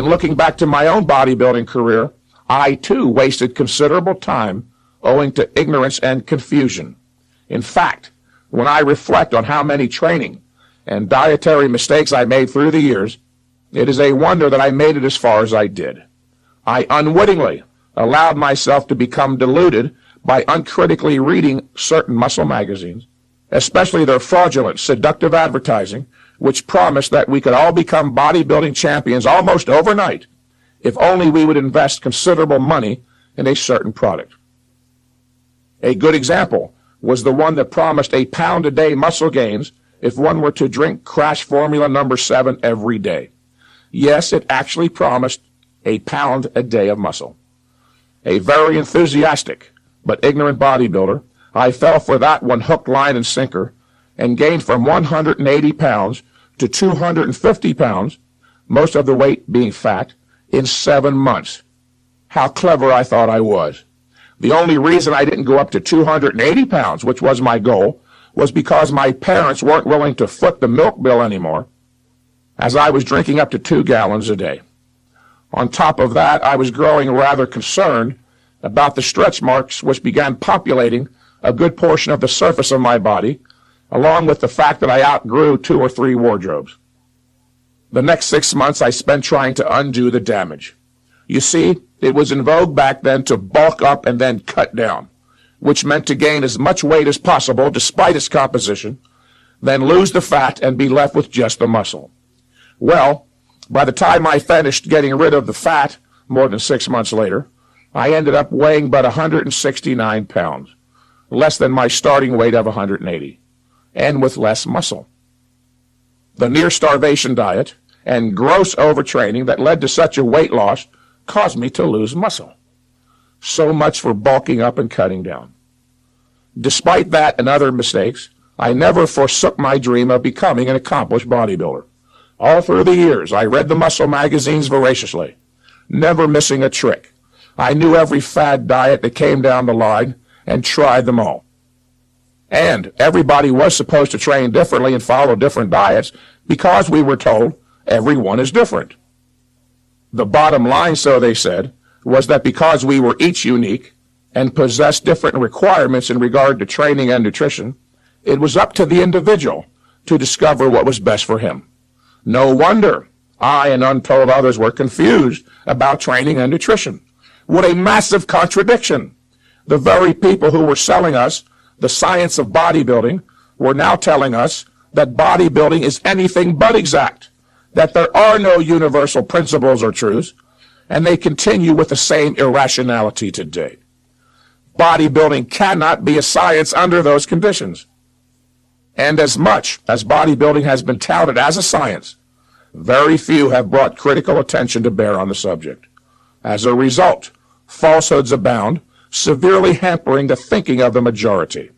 In looking back to my own bodybuilding career, I too wasted considerable time owing to ignorance and confusion. In fact, when I reflect on how many training and dietary mistakes I made through the years, it is a wonder that I made it as far as I did. I unwittingly allowed myself to become deluded by uncritically reading certain muscle magazines, especially their fraudulent, seductive advertising, which promised that we could all become bodybuilding champions almost overnight if only we would invest considerable money in a certain product. A good example was the one that promised a pound-a-day muscle gains if one were to drink Crash Formula number 7 every day. Yes, it actually promised a pound a day of muscle. A very enthusiastic but ignorant bodybuilder, I fell for that one hook, line, and sinker and gained from 180 pounds to 250 pounds, most of the weight being fat, in 7 months. How clever I thought I was. The only reason I didn't go up to 280 pounds, which was my goal, was because my parents weren't willing to foot the milk bill anymore, as I was drinking up to 2 gallons a day. On top of that, I was growing rather concerned about the stretch marks which began populating a good portion of the surface of my body, along with the fact that I outgrew 2 or 3 wardrobes. The next 6 months I spent trying to undo the damage. You see, it was in vogue back then to bulk up and then cut down, which meant to gain as much weight as possible despite its composition, then lose the fat and be left with just the muscle. Well, by the time I finished getting rid of the fat, more than 6 months later, I ended up weighing but 169 pounds, less than my starting weight of 180, and with less muscle. The near-starvation diet and gross overtraining that led to such a weight loss caused me to lose muscle. So much for bulking up and cutting down. Despite that and other mistakes, I never forsook my dream of becoming an accomplished bodybuilder. All through the years, I read the muscle magazines voraciously, never missing a trick. I knew every fad diet that came down the line and tried them all. And everybody was supposed to train differently and follow different diets because we were told everyone is different. The bottom line, so they said, was that because we were each unique and possessed different requirements in regard to training and nutrition, it was up to the individual to discover what was best for him. No wonder I and untold others were confused about training and nutrition. What a massive contradiction! The very people who were selling us the science of bodybuilding were now telling us that bodybuilding is anything but exact, that there are no universal principles or truths, and they continue with the same irrationality today. Bodybuilding cannot be a science under those conditions. And as much as bodybuilding has been touted as a science, very few have brought critical attention to bear on the subject. As a result, falsehoods abound, severely hampering the thinking of the majority.